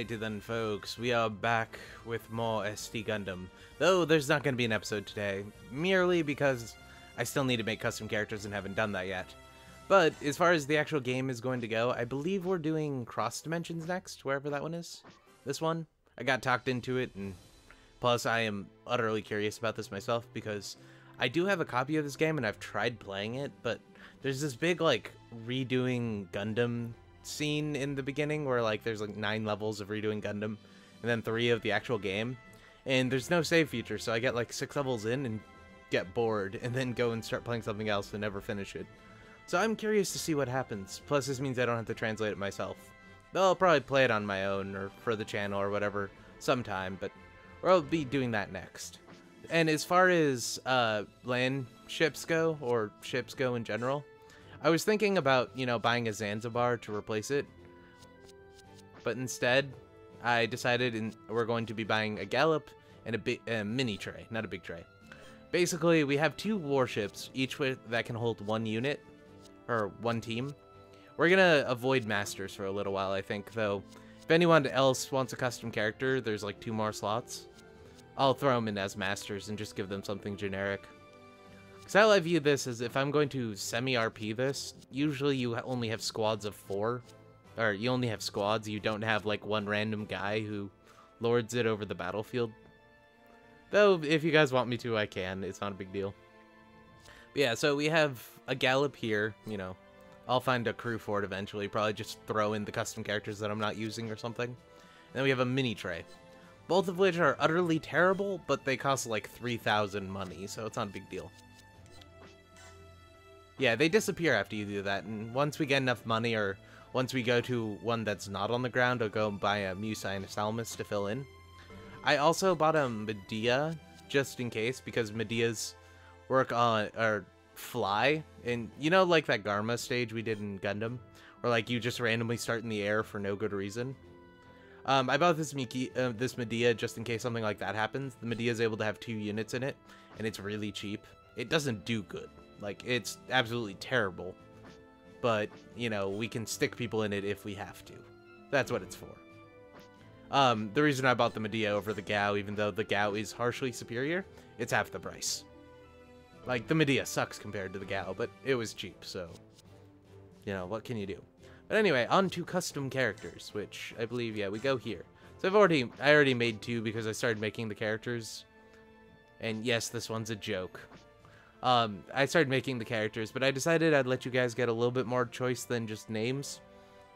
Alrighty then, folks, we are back with more SD Gundam. Though there's not going to be an episode today, merely because I still need to make custom characters and haven't done that yet. But as far as the actual game is going to go, I believe we're doing Cross Dimensions next, wherever that one is. This one? I got talked into it, and plus I am utterly curious about this myself, because I do have a copy of this game and I've tried playing it, but there's this big, like, redoing Gundam scene in the beginning where, like, there's like 9 levels of redoing Gundam and then 3 of the actual game, and there's no save feature, so I get like 6 levels in and get bored and then go and start playing something else and never finish it. So I'm curious to see what happens. Plus this means I don't have to translate it myself, though I'll probably play it on my own or for the channel or whatever sometime, but I'll be doing that next. And as far as land ships go, or ships go in general, I was thinking about, you know, buying a Zanzibar to replace it, but instead I decided we're going to be buying a Gallop and a mini tray, not a big tray. Basically, we have 2 warships, each that can hold 1 unit, or 1 team. We're gonna avoid Masters for a little while, I think, though. If anyone else wants a custom character, there's like 2 more slots. I'll throw them in as Masters and just give them something generic. Because how I view this is, if I'm going to semi-RP this, usually you only have squads of 4. Or you only have squads, you don't have like one random guy who lords it over the battlefield. Though, if you guys want me to, I can. It's not a big deal. But yeah, so we have a Gallop here, you know. I'll find a crew for it eventually. Probably just throw in the custom characters that I'm not using or something. And then we have a mini tray. Both of which are utterly terrible, but they cost like 3,000 money, so it's not a big deal. Yeah, they disappear after you do that, and once we get enough money, or once we go to one that's not on the ground, I'll go and buy a Musai and a Salmus to fill in. I also bought a Medea, just in case, because Medeas work on, or fly, and you know, like that Garma stage we did in Gundam, where like you just randomly start in the air for no good reason. I bought this Medea just in case something like that happens. The Medea is able to have 2 units in it, and it's really cheap. It doesn't do good. Like, it's absolutely terrible. But, you know, we can stick people in it if we have to. That's what it's for. The reason I bought the Medea over the Gao, even though the Gao is harshly superior, it's half the price. Like, the Medea sucks compared to the Gao, but it was cheap, so, you know, what can you do? But anyway, on to custom characters, which I believe, yeah, we go here. So I already made 2 because I started making the characters. And yes, this one's a joke. I started making the characters, but I decided I'd let you guys get a little bit more choice than just names,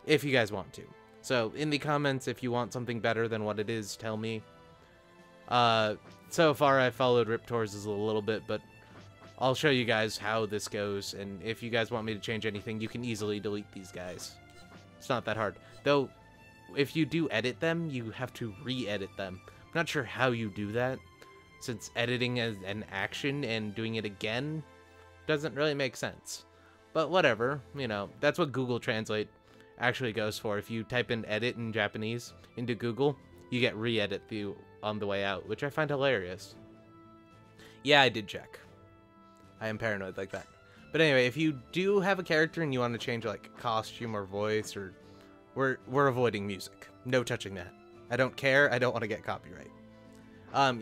if you guys want to. So in the comments, if you want something better than what it is, tell me. So far I followed Riptor's a little bit, but I'll show you guys how this goes, and if you guys want me to change anything, you can easily delete these guys. It's not that hard. Though, if you do edit them, you have to re-edit them. I'm not sure how you do that, since editing is an action and doing it again doesn't really make sense. But whatever, you know, that's what Google Translate actually goes for. If you type in edit in Japanese into Google, you get re-edit on the way out, which I find hilarious. Yeah, I did check. I am paranoid like that. But anyway, if you do have a character and you want to change like costume or voice, or we're avoiding music. No touching that. I don't care. I don't want to get copyright.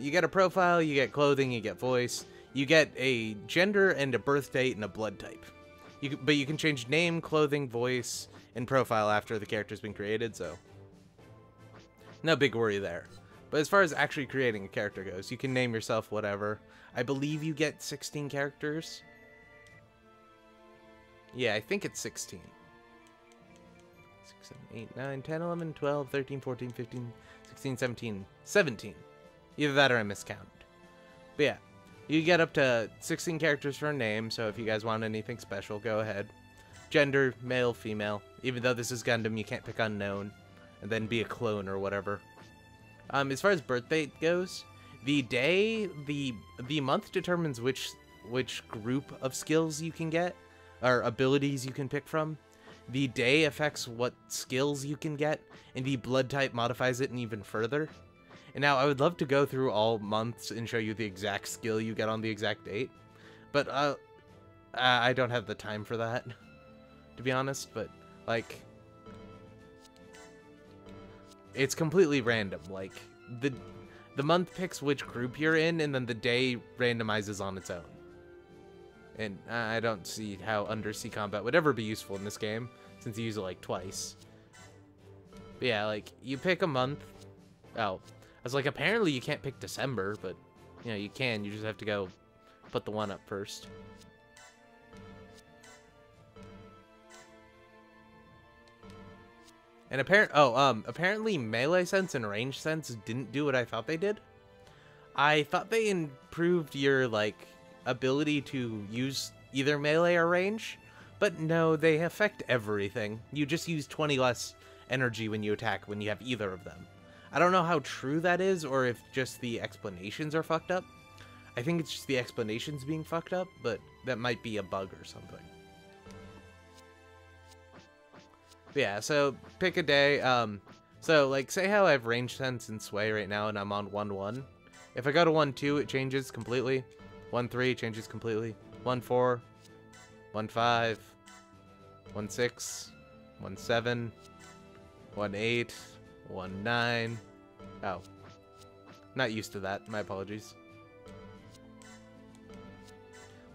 You get a profile, you get clothing, you get voice, you get a gender and a birth date and a blood type. But you can change name, clothing, voice, and profile after the character's been created, so no big worry there. But as far as actually creating a character goes, you can name yourself whatever. I believe you get 16 characters. Yeah, I think it's 16. 6, 7, 8, 9, 10, 11, 12, 13, 14, 15, 16, 17, 17. Either that or I miscounted. But yeah, you get up to 16 characters for a name, so if you guys want anything special, go ahead. Gender, male, female. Even though this is Gundam, you can't pick unknown, and then be a clone or whatever. As far as birth date goes, the day, the month determines which group of skills you can get, or abilities you can pick from. The day affects what skills you can get, and the blood type modifies it even further. And now, I would love to go through all months and show you the exact skill you get on the exact date. But, I don't have the time for that, to be honest. But, like, it's completely random. Like, the month picks which group you're in, and then the day randomizes on its own. And I don't see how undersea combat would ever be useful in this game, since you use it like twice. But yeah, like, you pick a month. Oh, I was like, apparently you can't pick December, but, you know, you can. You just have to go put the one up first. And apparently melee sense and range sense didn't do what I thought they did. I thought they improved your, like, ability to use either melee or range, but no, they affect everything. You just use 20 less energy when you attack when you have either of them. I don't know how true that is, or if just the explanations are fucked up. I think it's just the explanations being fucked up, but that might be a bug or something. But yeah, so pick a day. So like, say how I have range sense and sway right now, and I'm on 1-1. If I go to 1-2, it changes completely. 1-3 changes completely. 1-4, 1-5, 1-6, 1-7, 1-8, 1-9. Oh, not used to that. My apologies.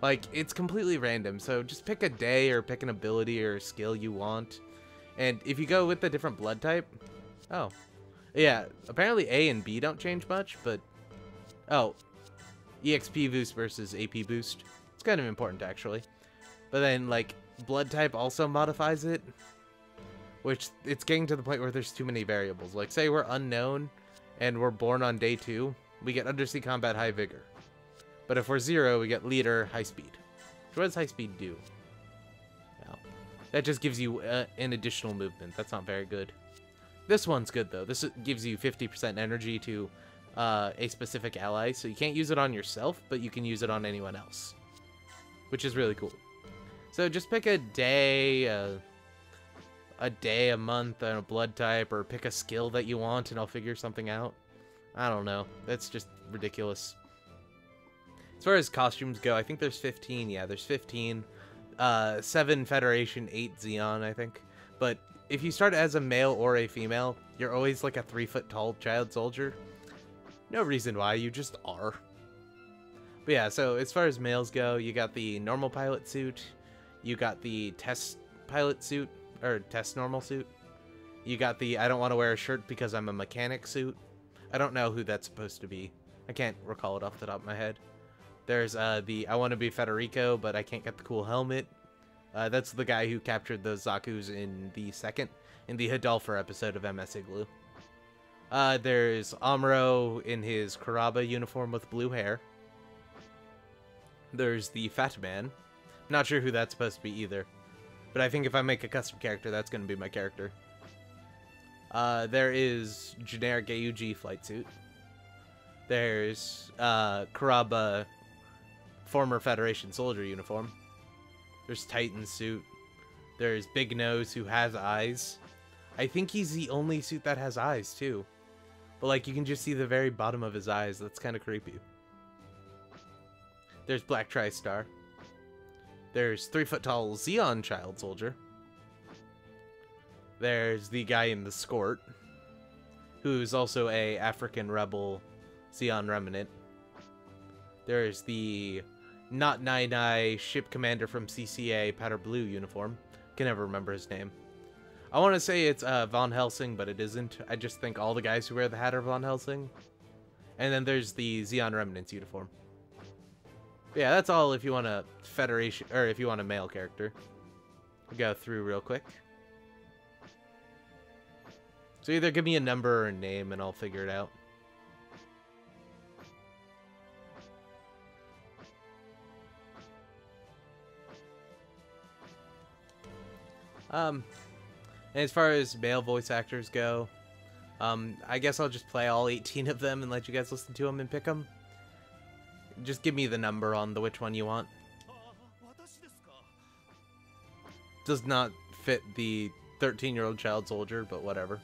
Like, it's completely random, so just pick a day or pick an ability or a skill you want. And if you go with a different blood type... Oh. Yeah, apparently A and B don't change much, but... Oh. EXP boost versus AP boost. It's kind of important, actually. But then, like, blood type also modifies it. Which, it's getting to the point where there's too many variables. Like, say we're unknown, and we're born on day 2, we get undersea combat high vigor. But if we're 0, we get leader high speed. So what does high speed do? That just gives you an additional movement. That's not very good. This one's good, though. This gives you 50% energy to a specific ally, so you can't use it on yourself, but you can use it on anyone else, which is really cool. So just pick a day, a month, and a blood type, or pick a skill that you want, and I'll figure something out. I don't know. That's just ridiculous. As far as costumes go, I think there's 15. Yeah, there's 15. 7 Federation, 8 Zeon, I think. But if you start as a male or a female, you're always like a 3-foot-tall child soldier. No reason why, you just are. But yeah, so as far as males go, you got the normal pilot suit, you got the test pilot suit, or test normal suit. You got the I don't want to wear a shirt because I'm a mechanic suit. I don't know who that's supposed to be. I can't recall it off the top of my head. There's the I want to be Federico, but I can't get the cool helmet. That's the guy who captured the Zaku's in the Hidalfer episode of MS Igloo. There's Amuro in his Kuraba uniform with blue hair. There's the Fat Man. Not sure who that's supposed to be either. But I think if I make a custom character, that's going to be my character. There is generic AUG flight suit. There's Kuraba former Federation soldier uniform. There's Titan suit. There's Big Nose, who has eyes. I think he's the only suit that has eyes, too. But, like, you can just see the very bottom of his eyes. That's kind of creepy. There's Black Tri-Star. There's 3-foot-tall Zeon child soldier. There's the guy in the Skort, who's also a African rebel Zeon remnant. There's the Not Nai ship commander from CCA powder blue uniform. Can never remember his name. I want to say it's Von Helsing, but it isn't. I just think all the guys who wear the hat are Von Helsing. And then there's the Zeon Remnants uniform. But yeah, that's all if you want a Federation, or if you want a male character. We'll go through real quick. So either give me a number or a name and I'll figure it out. And as far as male voice actors go, I guess I'll just play all 18 of them and let you guys listen to them and pick them. Just give me the number on the which one you want. Does not fit the 13-year-old child soldier, but whatever.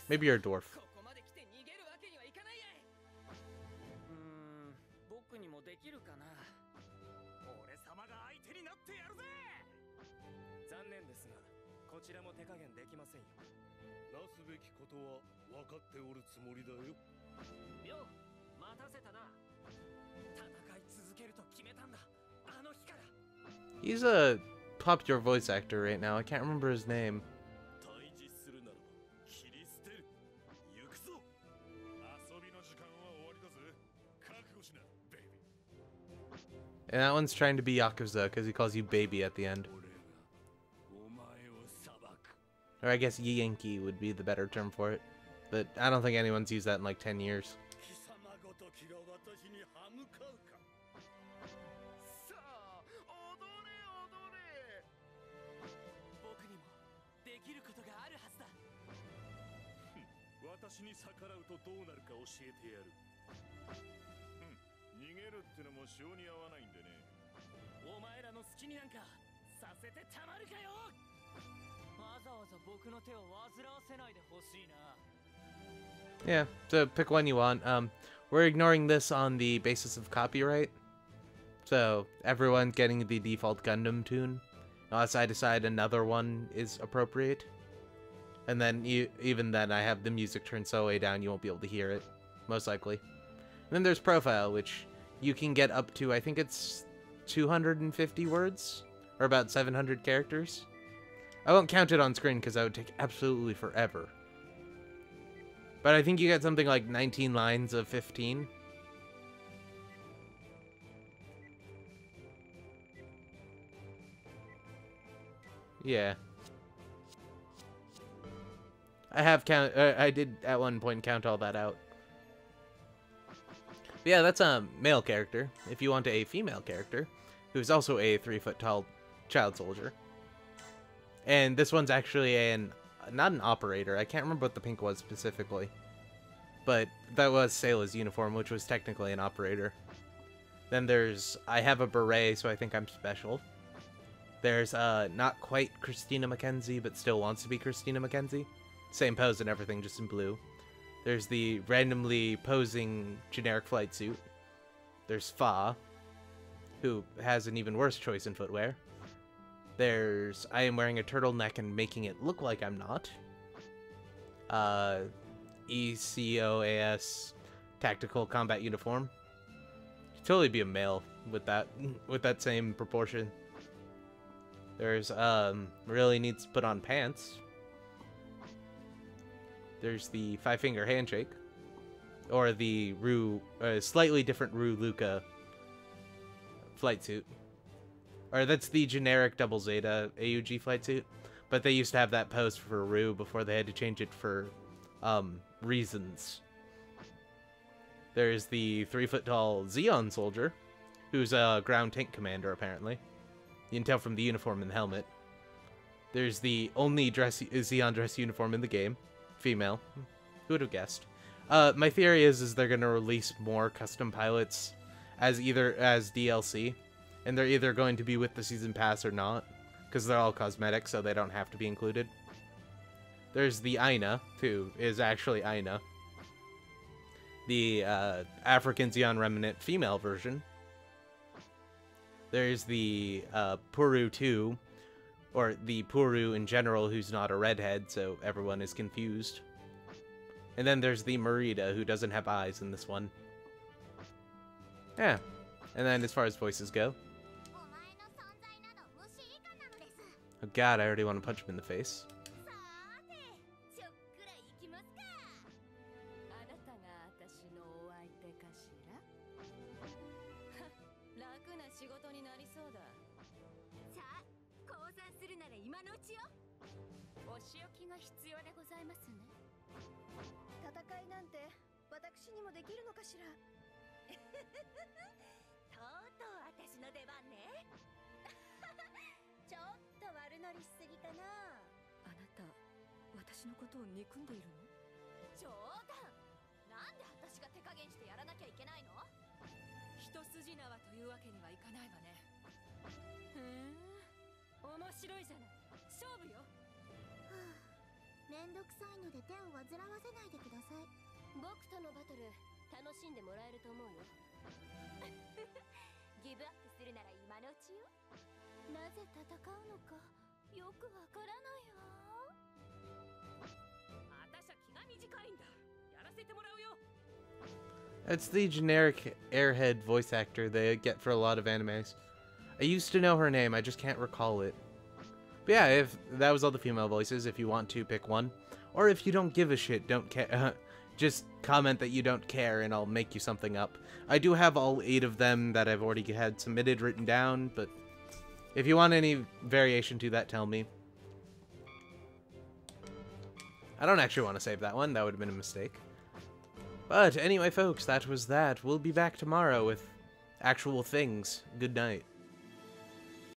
Maybe you're a dwarf. He's a popular voice actor right now. I can't remember his name. And that one's trying to be Yakuza because he calls you baby at the end. Or I guess Yankee would be the better term for it. But I don't think anyone's used that in like 10 years. Yeah, so pick one you want. We're ignoring this on the basis of copyright. So everyone getting the default Gundam tune. Unless I decide another one is appropriate. And then even then I have the music turned so way down you won't be able to hear it. Most likely. And then there's Profile, which you can get up to, I think it's 250 words? Or about 700 characters? I won't count it on screen because that would take absolutely forever. But I think you get something like 19 lines of 15. Yeah. I did at one point count all that out. But yeah, that's a male character. If you want a female character, who's also a 3-foot-tall child soldier. And this one's actually not an operator. I can't remember what the pink was specifically. But that was Sayla's uniform, which was technically an operator. Then there's, I have a beret, so I think I'm special. There's not quite Christina McKenzie, but still wants to be Christina McKenzie. Same pose and everything, just in blue. There's the randomly posing generic flight suit. There's Fa, who has an even worse choice in footwear. There's, I am wearing a turtleneck and making it look like I'm not. ECOAS tactical combat uniform. You'd totally be a male with that same proportion. There's really needs to put on pants. There's the 5-finger handshake, or the slightly different Rue Luca flight suit. Or that's the generic Double Zeta AUG flight suit, but they used to have that pose for Rue before they had to change it for reasons. There's the 3-foot-tall Zeon Soldier, who's a ground tank commander apparently. You can tell from the uniform and the helmet. There's the only Zeon dress uniform in the game. Female. Who would have guessed? My theory is they're going to release more custom pilots as DLC. And they're either going to be with the season pass or not. Because they're all cosmetic, so they don't have to be included. There's the Aina, who is actually Aina. The African Zeon Remnant female version. There's the Puru 2, or the Puru in general, who's not a redhead, so everyone is confused. And then there's the Merida, who doesn't have eyes in this one. Yeah. And then as far as voices go. Oh god, I already want to punch him in the face. It's the generic airhead voice actor they get for a lot of animes. I used to know her name, I just can't recall it. But yeah, if that was all the female voices, if you want to pick one. Or if you don't give a shit, don't care, just comment that you don't care and I'll make you something up. I do have all 8 of them that I've already had submitted written down, but if you want any variation to that, tell me. I don't actually want to save that one, that would have been a mistake. But anyway, folks, that was that. We'll be back tomorrow with actual things. Good night.